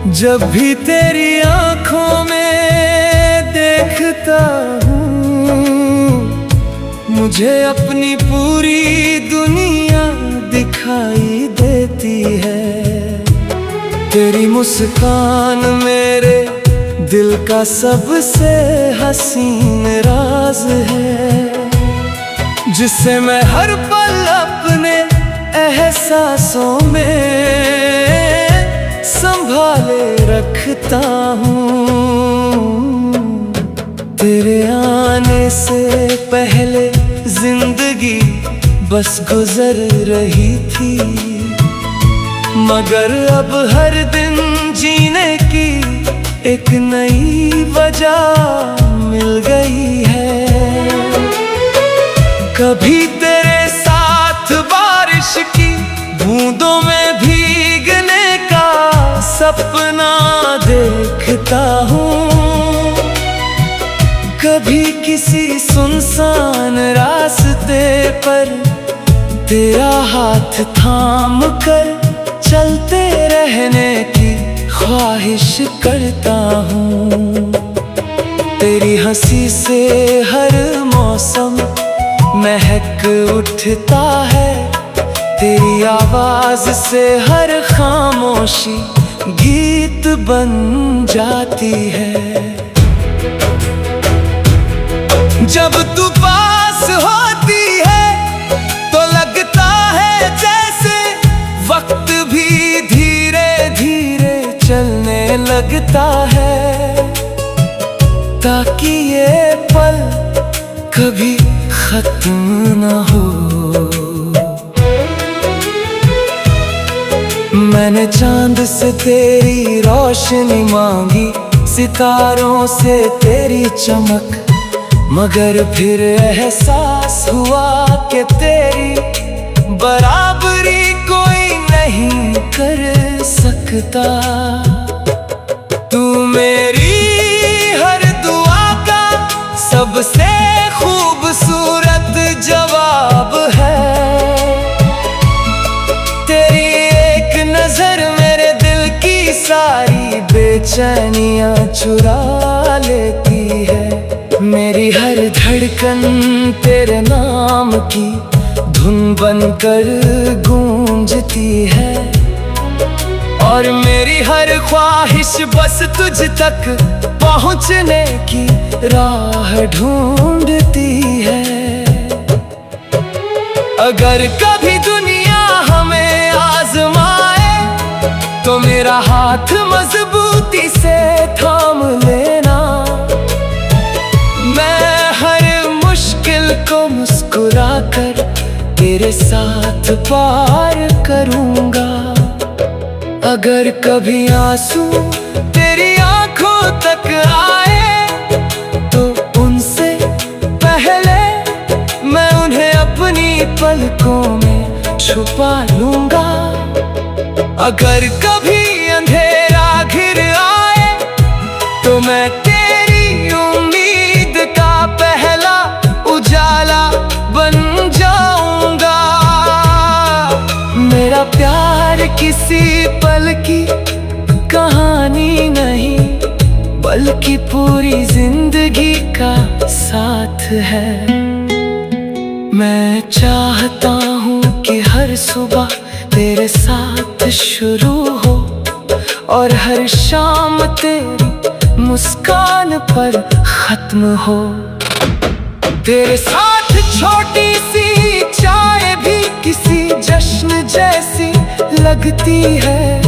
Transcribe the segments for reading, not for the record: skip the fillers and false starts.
जब भी तेरी आंखों में देखता हूँ, मुझे अपनी पूरी दुनिया दिखाई देती है। तेरी मुस्कान मेरे दिल का सबसे हसीन राज है, जिसे मैं हर पल अपने एहसासों में संभाले रखता हूँ। तेरे आने से पहले जिंदगी बस गुजर रही थी, मगर अब हर दिन जीने की एक नई वजह मिल गई है। कभी तेरे साथ बारिश की बूंदों में भीगने का सपना देखता हूँ, कभी किसी सुनसान रास्ते पर तेरा हाथ थाम कर चलते रहने की ख्वाहिश करता हूँ। तेरी हंसी से हर मौसम महक उठता है, तेरी आवाज से हर खामोशी गीत बन जाती है। जब तू पास होती है तो लगता है जैसे वक्त भी धीरे धीरे चलने लगता है, ताकि ये पल कभी खत्म न हो। मैंने चांद से तेरी रोशनी मांगी, सितारों से तेरी चमक, मगर फिर एहसास हुआ कि तेरी बराबरी कोई नहीं कर सकता। तू मेरी हर दुआ का सबसे खूबसूरत जवाब है। तेरी एक नजर मेरे दिल की सारी बेचैनियां चुरा लेती है। मेरी हर धड़कन तेरे नाम की धुन बनकर गूंजती है, और मेरी हर ख्वाहिश बस तुझ तक पहुंचने की राह ढूंढती है। अगर कभी दुनिया हमें आजमाए तो मेरा हाथ मजबूती से थाम लेना। मैं हर मुश्किल को मुस्कुरा कर तेरे साथ पार करूंगा। अगर कभी आंसू तेरी आंखों तक आए तो उनसे पहले मैं उन्हें अपनी पलकों में छुपा लूंगा। अगर कभी अंधेरा घिर आए तो मैं तेरी उम्मीद का पहला उजाला बन जाऊंगा। मेरा प्यार किसी पल की कहानी नहीं, बल्कि पूरी जिंदगी का साथ है। मैं चाहता हूँ कि हर सुबह तेरे साथ शुरू हो, और हर शाम तेरी मुस्कान पर खत्म हो। तेरे साथ छोटी सी चाय भी किसी जश्न जैसी लगती है।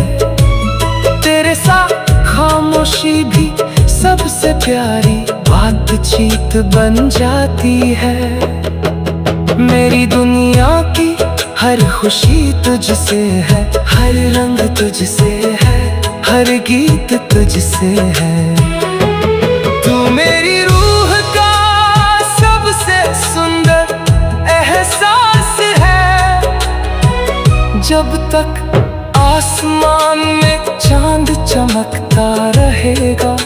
तेरे साथ खामोशी भी सबसे प्यारी बातचीत बन जाती है। मेरी दुनिया की हर खुशी तुझसे है, हर रंग तुझसे है, हर गीत तुझसे है। तू मेरी रूह का सबसे सुंदर एहसास है। जब तक आसमान में चांद चमकता रहेगा,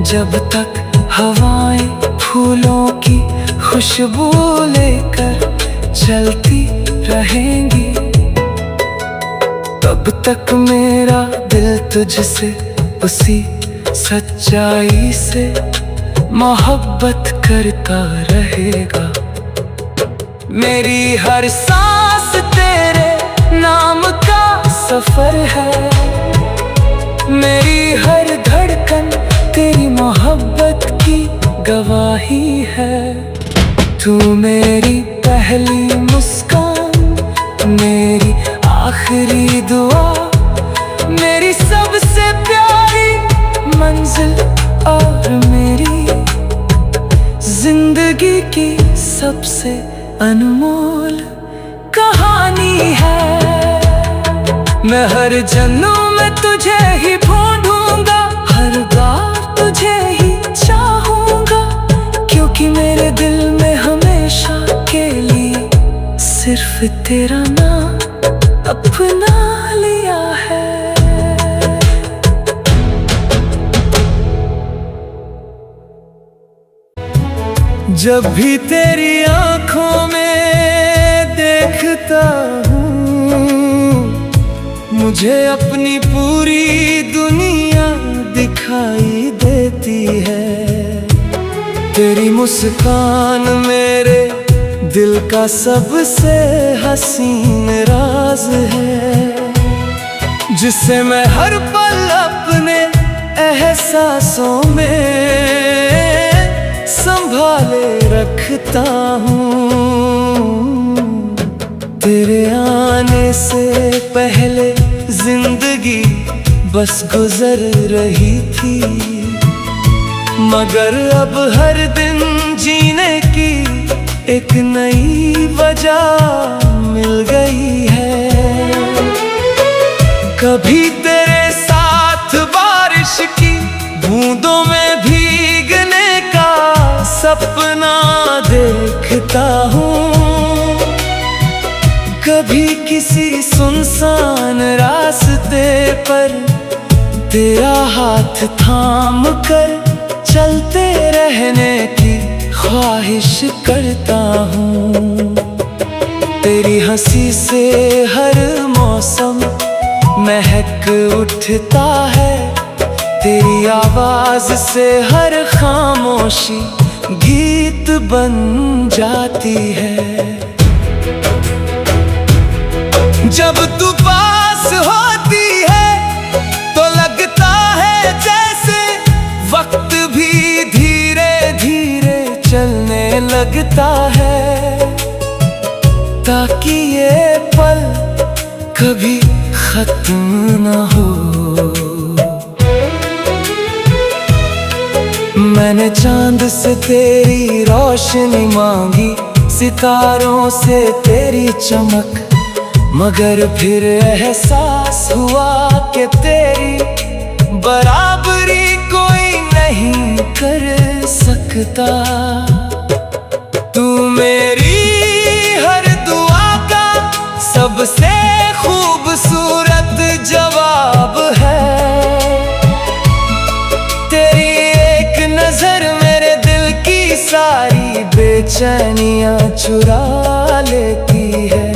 जब तक हवाएं फूलों की खुशबू लेकर चलती रहेंगी, तब तक मेरा दिल तुझसे उसी सच्चाई से मोहब्बत करता रहेगा। मेरी हर सांस तेरे नाम का सफर है, मेरी हर धड़कन तेरी मोहब्बत की गवाही है। तू मेरी पहली मुस्कान, मेरी आखिरी दुआ, मेरी सबसे प्यारी मंजिल और मेरी जिंदगी की सबसे अनमोल कहानी है। मैं हर जन्म में तुझे ही ढूंढूंगा, हर बार तुझे ही चाहूंगा, क्योंकि मेरे दिल में हमेशा के लिए सिर्फ तेरा नाम अपना लिया है। जब भी तेरी आंखों में देखता हूँ, मुझे अपनी पूरी दुनिया दिखाई देती है। तेरी मुस्कान मेरे दिल का सबसे हसीन राज है, जिसे मैं हर पल अपने एहसासों में संभाले रखता हूँ। तेरे आने से पहले जिंदगी बस गुजर रही थी, मगर अब हर दिन जीने की एक नई वजह मिल गई है। कभी तेरे साथ बारिश की बूंदों में भीगने का सपना देखता हूँ, कभी किसी सुनसान रास्ते पर तेरा हाथ थाम कर चलते रहने की ख्वाहिश करता हूँ। तेरी हंसी से हर मौसम महक उठता है, तेरी आवाज से हर खामोशी गीत बन जाती है। जब तू पास होती है तो लगता है जैसे वक्त भी धीरे धीरे चलने लगता है, ताकि ये पल कभी खत्म न हो। मैंने चांद से तेरी रोशनी मांगी, सितारों से तेरी चमक, मगर फिर एहसास हुआ कि तेरी बराबरी कोई नहीं कर सकता। तू मेरी हर दुआ का सबसे खूबसूरत जवाब है। तेरी एक नजर मेरे दिल की सारी बेचैनियां चुरा लेती है।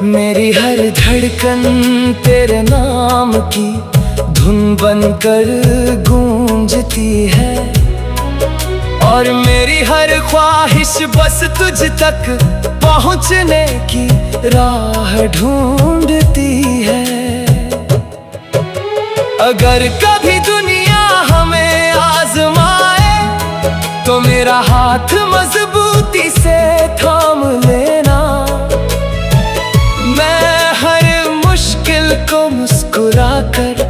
मेरी हर धड़कन तेरे नाम की धुन बनकर गूंजती है, और मेरी हर ख्वाहिश बस तुझ तक पहुंचने की राह ढूंढती है। अगर कभी दुनिया हमें आजमाए तो मेरा हाथ मजबूती से थाम लेना। मैं हर मुश्किल को मुस्कुरा कर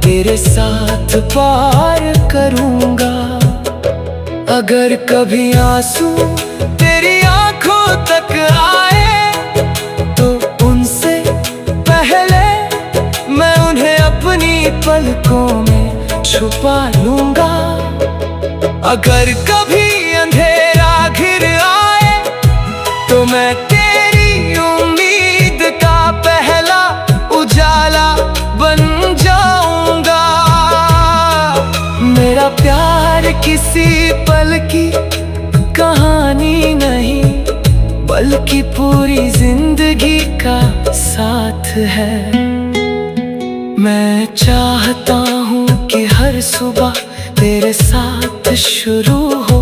तेरे साथ पार करूंगा। अगर कभी आंसू तेरी आंखों तक आए तो उनसे पहले मैं उन्हें अपनी पलकों में छुपा लूंगा। अगर कभी अंधेरा घिर आए तो मैं तेरी उम्मीद का पहला उजाला बन जाऊंगा। मेरा प्यार किसी पल की कहानी नहीं, बल्कि पूरी जिंदगी का साथ है। मैं मैं चाहता हूँ कि हर सुबह तेरे साथ शुरू हो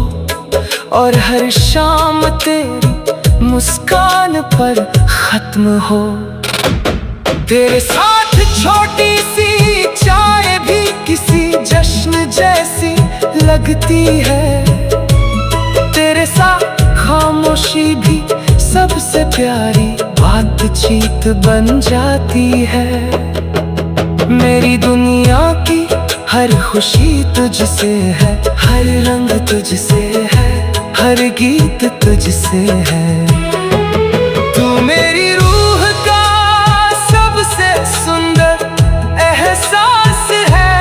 और हर शाम तेरी मुस्कान पर खत्म हो। तेरे साथ छोटी सी चाय भी किसी जश्न जैसी लगती है। तेरे साथ खामोशी भी सबसे प्यारी बातचीत बन जाती है। मेरी दुनिया की हर खुशी तुझसे है, हर रंग तुझसे है, हर गीत तुझसे है। तू मेरी रूह का सबसे सुंदर एहसास है।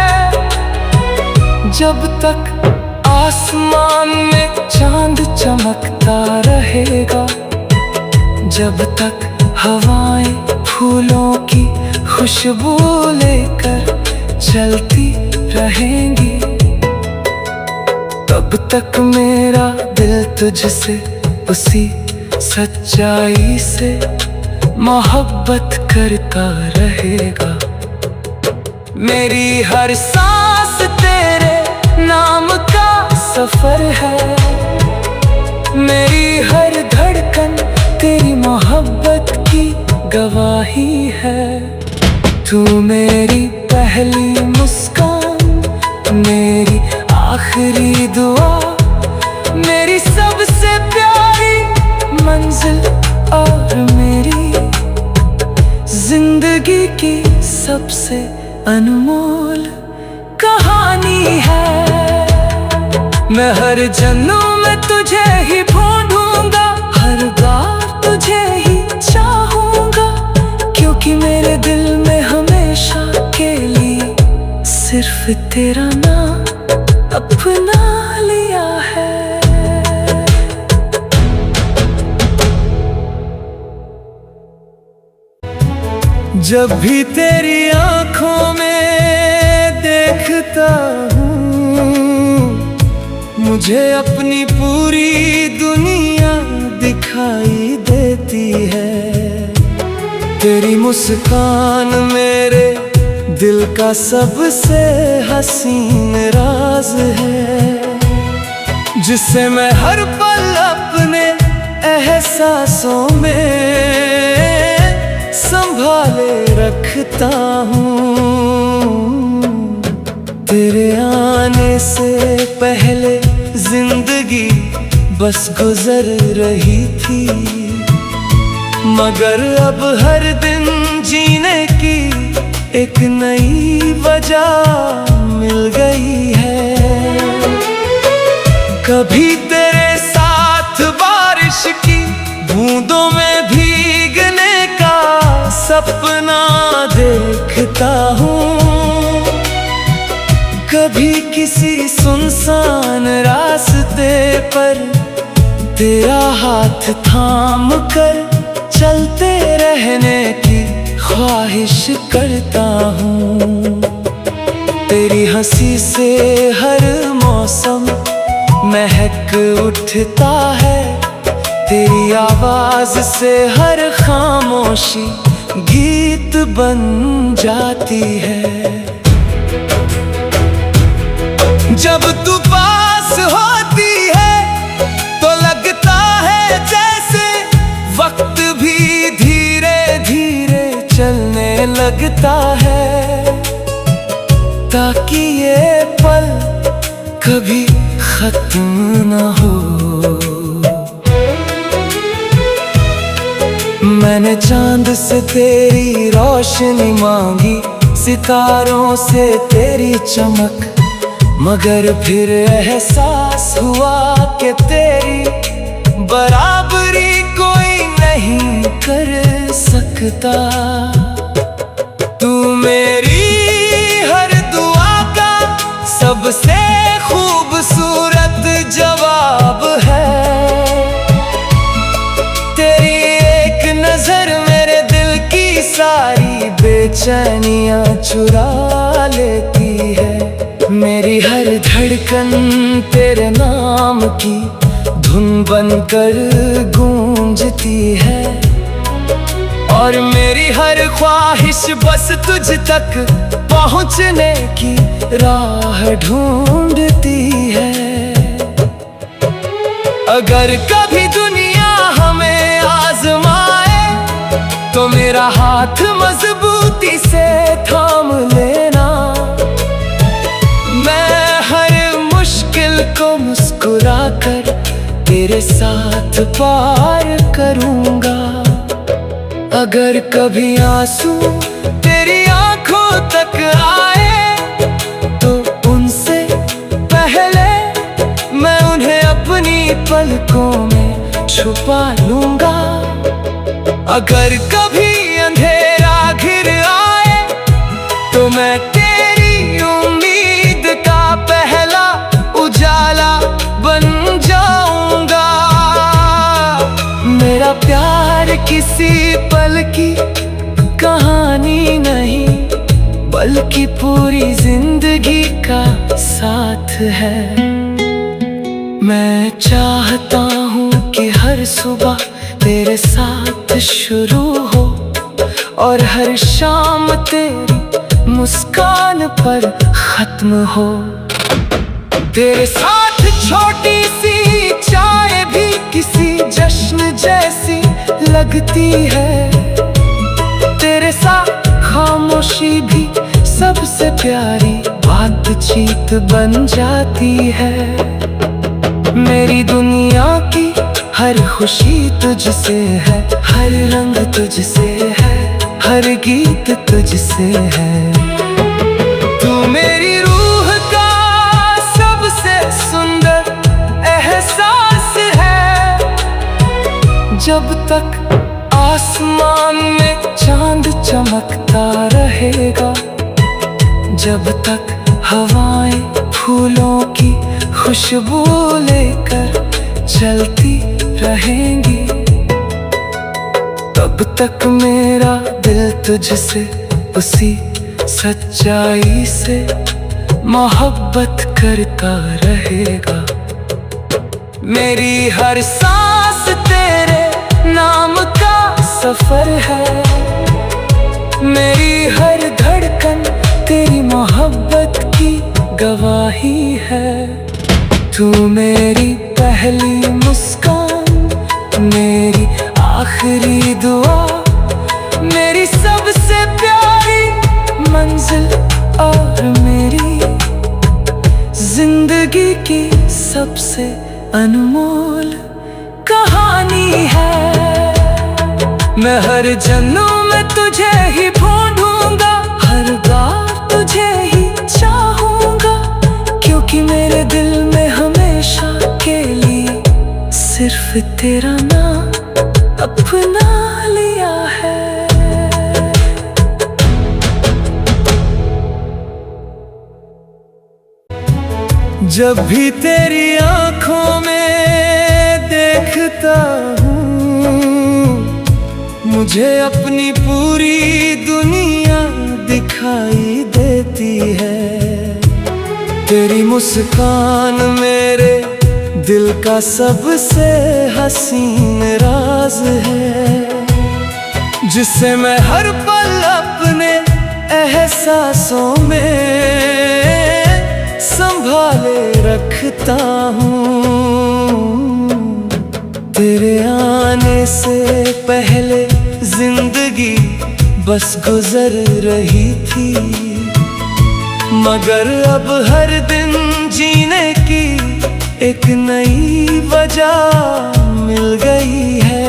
जब तक आसमान में चांद चमकता रहेगा, जब तक हवाएं फूलों की खुशबू लेकर चलती रहेंगी, तब तक मेरा दिल तुझसे उसी सच्चाई से मोहब्बत करता रहेगा। मेरी हर सांस तेरे नाम का सफर है, मेरी हर धड़कन तेरी मोहब्बत की गवाही है। तू मेरी पहली मुस्कान, मेरी आखिरी दुआ, मेरी सबसे प्यारी मंजिल और मेरी जिंदगी की सबसे अनमोल कहानी है। मैं हर जन्म में तुझे ही ढूंढूंगा, हर बार तुझे ही चाहूंगा, क्योंकि मेरे दिल में हमेशा के लिए सिर्फ तेरा नाम अपना लिया है। जब भी तेरी आंखों में देखता हूँ, मुझे अपनी पूरी दुनिया दिखाई देती है। तेरी मुस्कान मेरे दिल का सबसे हसीन राज है, जिसे मैं हर पल अपने एहसासों में संभाले रखता हूँ। तेरे आने से पहले जिंदगी बस गुजर रही थी, मगर अब हर दिन जीने की एक नई वजह मिल गई है। कभी तेरे साथ बारिश की बूंदों में भीगने का सपना देखता हूँ, कभी किसी सुनसान रास्ते पर तेरा हाथ थाम कर चलते रहने की ख्वाहिश करता हूँ। तेरी हंसी से हर मौसम महक उठता है, तेरी आवाज से हर खामोशी गीत बन जाती है। जब तू पास होती है तो लगता है जैसे वक्त भी धीरे धीरे चलने लगता है, ताकि ये पल कभी खत्म न हो। मैंने चांद से तेरी रोशनी मांगी, सितारों से तेरी चमक, मगर फिर एहसास हुआ कि तेरी बराबरी कोई नहीं कर सकता। तू मेरी हर दुआ का सबसे खूबसूरत जवाब है। तेरी एक नजर मेरे दिल की सारी बेचैनियां चुरा लेती है। मेरी हर धड़कन तेरे नाम की धुन बनकर गूंजती है, और मेरी हर ख्वाहिश बस तुझ तक पहुंचने की राह ढूंढती है। अगर कभी दुनिया हमें आजमाए तो मेरा हाथ मजबूती से थाम लेना। मैं हर मुश्किल को मुस्कुराकर तेरे साथ पार करूंगा। अगर कभी आंसू तेरी आंखों तक आए तो उनसे पहले मैं उन्हें अपनी पलकों में छुपा लूंगा। अगर कभी अंधेरा घिर आए तो मैं तेरी उम्मीद का पहला उजाला बन जाऊंगा। मेरा प्यार किसी पल की कहानी नहीं बल्कि पूरी जिंदगी का साथ है। मैं चाहता हूँ कि हर सुबह तेरे साथ शुरू हो और हर शाम तेरी मुस्कान पर खत्म हो। तेरे साथ छोटी सी चाय भी किसी जश्न जैसी लगती है। तेरे साथ खामोशी भी सबसे प्यारी बातचीत बन जाती है। मेरी दुनिया की हर खुशी तुझसे है, हर रंग तुझसे है, हर गीत तुझसे है। तू मेरी रूह का सबसे सुंदर एहसास है। जब तक आसमान में चांद चमकता रहेगा, जब तक हवाएं फूलों की खुशबू लेकर चलती रहेंगी, तब तक मेरा दिल तुझसे उसी सच्चाई से मोहब्बत करता रहेगा। मेरी हर सांस तेरे नाम का सफर है, मेरी हर धड़कन तेरी मोहब्बत की गवाही है। तू मेरी पहली मुस्कान, मेरी आखिरी दुआ, मेरी सबसे प्यारी मंजिल और मेरी जिंदगी की सबसे अनमोल कहानी है। मैं हर जन्म में तुझे ही ढूंढूंगा, हर बार तुझे ही चाहूंगा, क्योंकि मेरे दिल में हमेशा के लिए सिर्फ तेरा नाम अपना लिया है। जब भी तेरी आंखों में देखता हूँ, मुझे अपनी पूरी दुनिया दिखाई देती है। तेरी मुस्कान मेरे दिल का सबसे हसीन राज है, जिसे मैं हर पल अपने एहसासों में संभाले रखता हूँ। तेरे आने से पहले जिंदगी बस गुजर रही थी, मगर अब हर दिन जीने की एक नई वजह मिल गई है।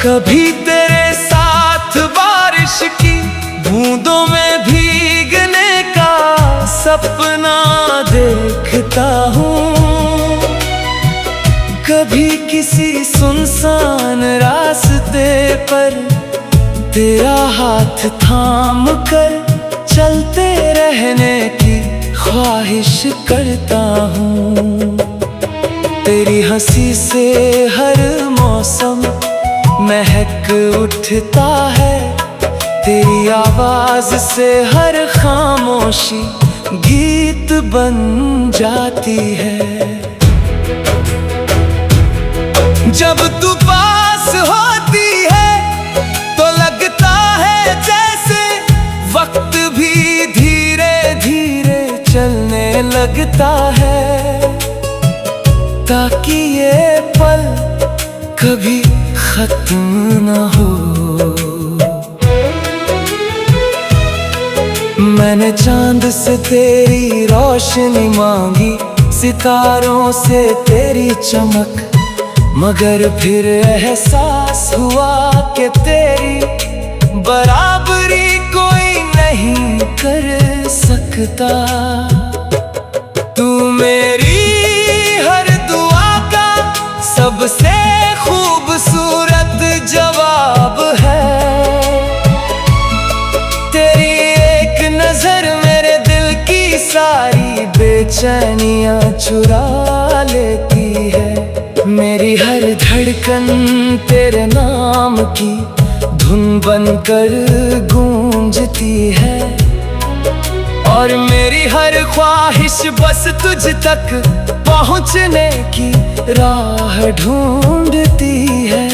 कभी तेरे साथ बारिश की बूंदों में भीगने का सपना देखता हूँ, कभी किसी सुनसान रास्ते पर तेरा हाथ थाम कर चलते रहने की ख्वाहिश करता हूँ। तेरी हंसी से हर मौसम महक उठता है, तेरी आवाज से हर खामोशी गीत बन जाती है। जब तू पास होती है तो लगता है जैसे में लगता है, ताकि ये पल कभी खत्म न हो। मैंने चांद से तेरी रोशनी मांगी, सितारों से तेरी चमक, मगर फिर एहसास हुआ कि तेरी बराबरी कोई नहीं कर सकता। तू मेरी हर दुआ का सबसे खूबसूरत जवाब है। तेरी एक नजर मेरे दिल की सारी बेचैनियां चुरा लेती है। मेरी हर धड़कन तेरे नाम की धुन बनकर गूंजती है, और मेरी हर ख्वाहिश बस तुझ तक पहुंचने की राह ढूंढती है।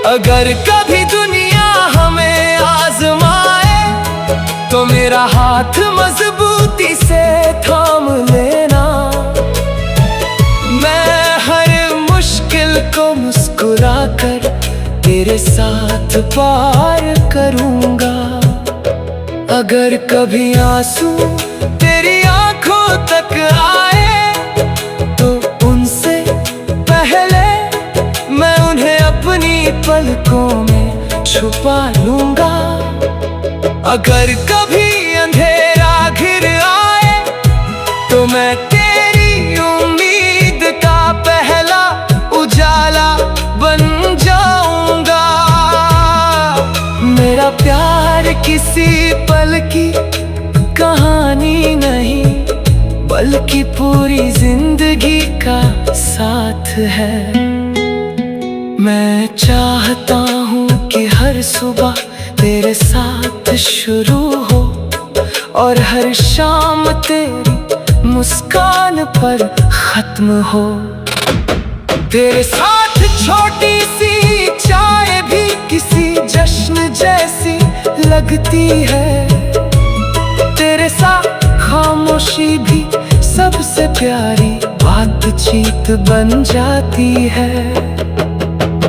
अगर कभी दुनिया हमें आजमाए तो मेरा हाथ मजबूती से थाम लेना। मैं हर मुश्किल को मुस्कुरा कर तेरे साथ पार करूंगा। अगर कभी आंसू तेरी आंखों तक आए तो उनसे पहले मैं उन्हें अपनी पलकों में छुपा लूंगा। अगर कभी अंधेरा घिर आए तो मैं तेरी उम्मीद का पहला उजाला बन जाऊंगा। मेरा प्यार किसी पल की कहानी नहीं, बल्कि पूरी जिंदगी का साथ है। मैं चाहता हूँ कि हर सुबह तेरे साथ शुरू हो, और हर शाम तेरी मुस्कान पर खत्म हो। तेरे साथ छोटी सी चाय भी किसी जश्न जैसी लगती है। तेरे साथ खामोशी भी सबसे प्यारी बातचीत बन जाती है।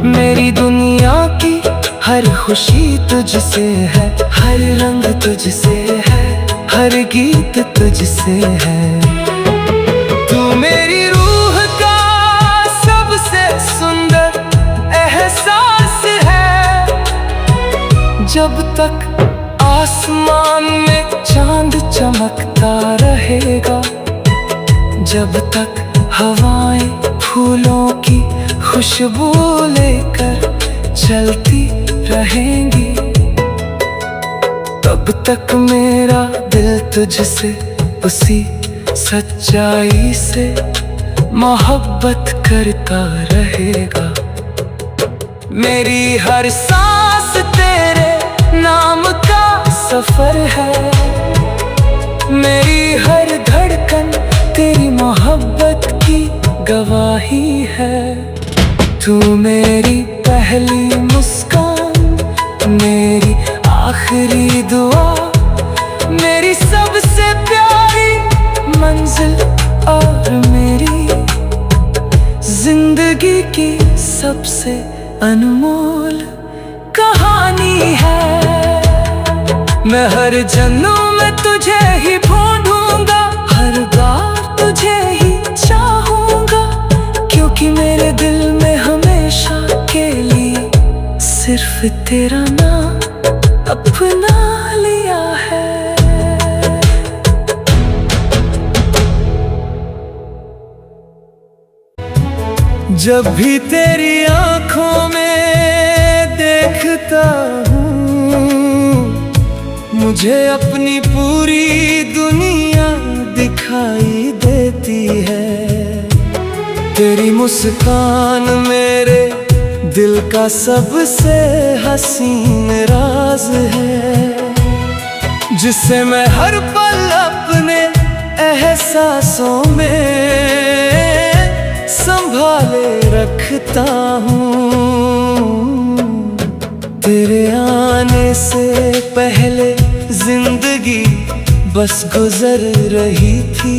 मेरी दुनिया की हर खुशी तुझसे है, हर रंग तुझसे है, हर गीत तुझसे है। तू मेरी रूह का सबसे सुंदर एहसास है। जब तक आसमान में चांद चमकता रहेगा, जब तक हवाएं फूलों की खुशबू लेकर चलती रहेंगी, तब तक मेरा दिल तुझसे उसी सच्चाई से मोहब्बत करता रहेगा। मेरी हर सांस तेरे नाम का सफर है, मेरी हर धड़कन तेरी मोहब्बत की गवाही है। तू मेरी पहली मुस्कान, मेरी आखिरी दुआ, मेरी सबसे प्यारी मंजिल, और मेरी जिंदगी की सबसे अनमोल कहानी है। मैं हर जन्म में तुझे ही ढूंढूंगा, हर बार तुझे ही चाहूंगा, क्योंकि मेरे दिल में हमेशा के लिए सिर्फ तेरा नाम अपना लिया है। जब भी तेरी आंखों में देखता हूँ, मुझे अपनी पूरी दुनिया दिखाई देती है। तेरी मुस्कान मेरे दिल का सबसे हसीन राज है, जिसे मैं हर पल अपने एहसासों में संभाले रखता हूँ। तेरे आने से पहले जिंदगी बस गुजर रही थी।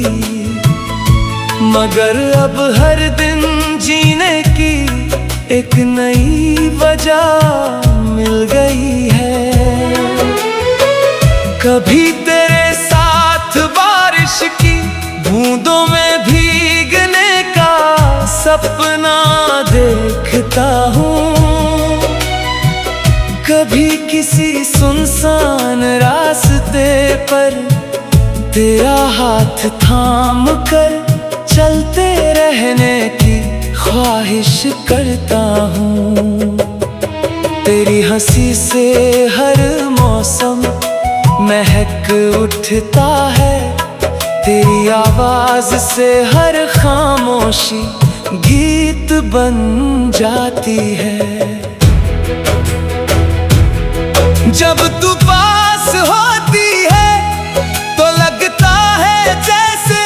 मगर अब हर दिन जीने की एक नई वजह मिल गई है। कभी तेरे साथ बारिश की बूंदों में भीगने का सपना देखता हूँ, कभी किसी सुनसान रास्ते पर तेरा हाथ थाम कर चलते रहने की ख्वाहिश करता हूँ। तेरी हंसी से हर मौसम महक उठता है, तेरी आवाज से हर खामोशी गीत बन जाती है। जब तू पास होती है तो लगता है जैसे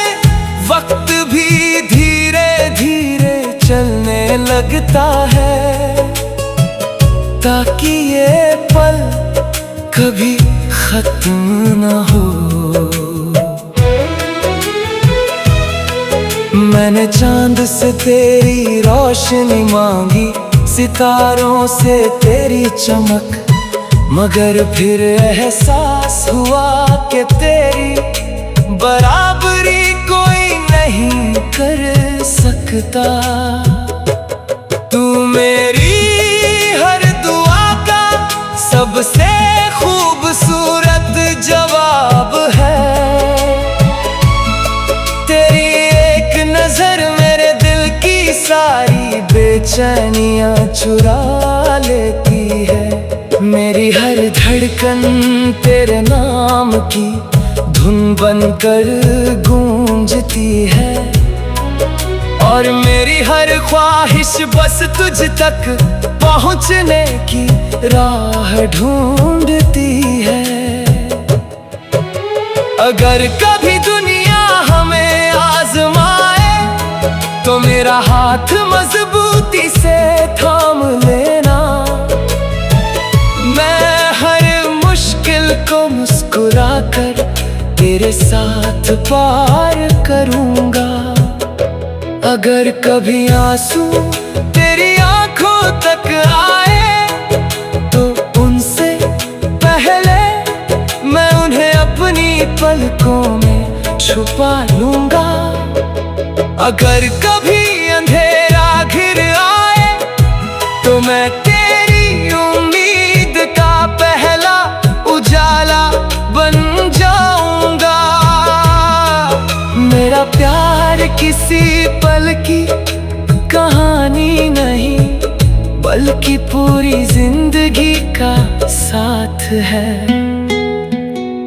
वक्त भी धीरे धीरे चलने लगता है, ताकि ये पल कभी खत्म न हो। मैंने चांद से तेरी रोशनी मांगी, सितारों से तेरी चमक, मगर फिर एहसास हुआ कि तेरी बराबरी कोई नहीं कर सकता। तू मेरी हर दुआ का सबसे खूबसूरत जवाब है। तेरी एक नजर मेरे दिल की सारी बेचैनियां चुरा लेती है। मेरी हर धड़कन तेरे नाम की धुन बनकर गूंजती है, और मेरी हर ख्वाहिश बस तुझ तक पहुंचने की राह ढूंढती है। अगर कभी दुनिया हमें आजमाए तो मेरा हाथ मजबूती से थाम लेना। मैं हर मुश्किल को मुस्कुरा कर तेरे साथ पार करूंगा। अगर कभी आंसू तेरी आंखों तक आए तो उनसे पहले मैं उन्हें अपनी पलकों में छुपा लूंगा। अगर कभी अंधेरा घिर आए तो मैं तेरी उम्मीद का पहला उजाला बन जाऊंगा। मेरा प्यार किसी पल की कहानी नहीं, बल्कि पूरी जिंदगी का साथ है।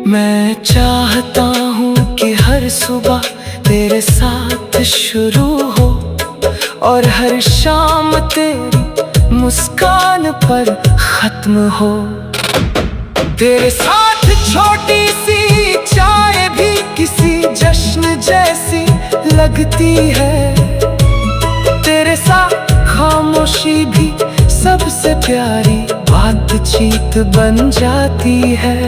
मैं चाहता हूँ कि हर सुबह तेरे साथ शुरू हो, और हर शाम तेरी मुस्कान पर खत्म हो। तेरे साथ छोटी सी चाय भी किसी जश्न जैसी लगती है। तेरे साथ खामोशी भी सबसे प्यारी बातचीत बन जाती है।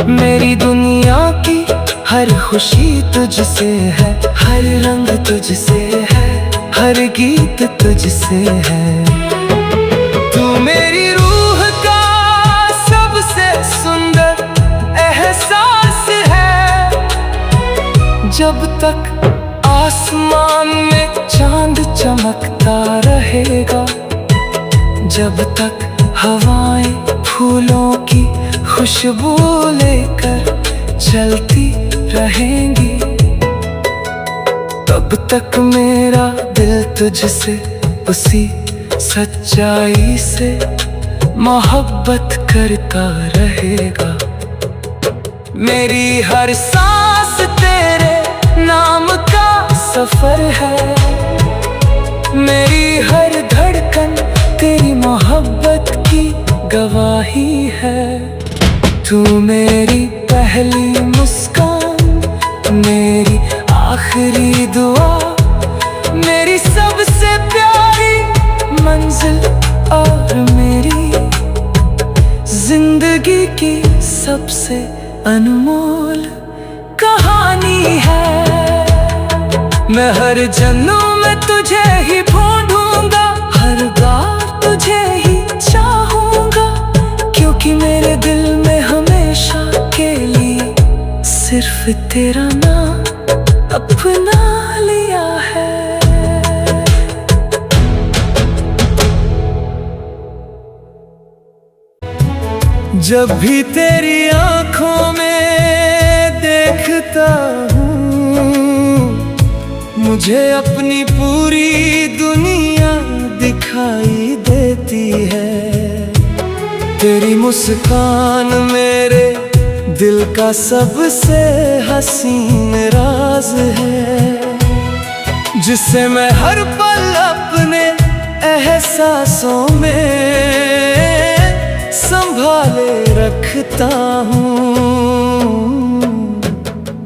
मेरी दुनिया की हर खुशी तुझसे है, हर रंग तुझसे है, हर गीत तुझसे है। तू मेरी रूह का सबसे सुंदर एहसास है। जब तक आसमान में चांद चमकता रहेगा, जब तक हवाएं फूलों की खुशबू लेकर चलती रहेंगी, तब तक मेरा दिल तुझसे उसी सच्चाई से मोहब्बत करता रहेगा। मेरी हर सांस तेरे नाम का सफर है, मेरी हर धड़कन तेरी मोहब्बत की गवाही है। तू मेरी पहली मुस्कान, मेरी आखिरी दुआ, मेरी सबसे प्यारी मंजिल और मेरी जिंदगी की सबसे अनमोल कहानी है। मैं हर जन्म में तुझे ही ढूंढूंगा, हर बार तुझे ही चाहूंगा, क्योंकि मेरे दिल में हमेशा के लिए सिर्फ तेरा नाम अपना लिया है। जब भी तेरी आंखों में देखता हूँ, मुझे अपनी पूरी दुनिया दिखाई देती है। तेरी मुस्कान मेरे दिल का सबसे हसीन राज है, जिसे मैं हर पल अपने एहसासों में संभाले रखता हूँ।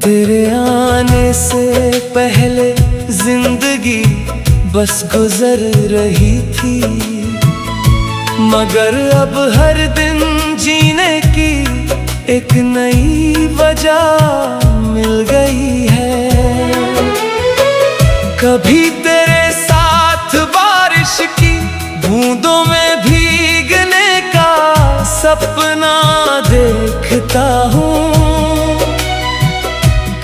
तेरे आने से पहले जिंदगी बस गुजर रही थी, मगर अब हर दिन जीने की एक नई वजह मिल गई है। कभी तेरे साथ बारिश की बूंदों में भीगने का सपना देखता हूँ,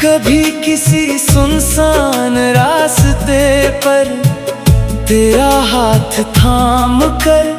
कभी किसी सुनसान रास्ते पर तेरा हाथ थाम कर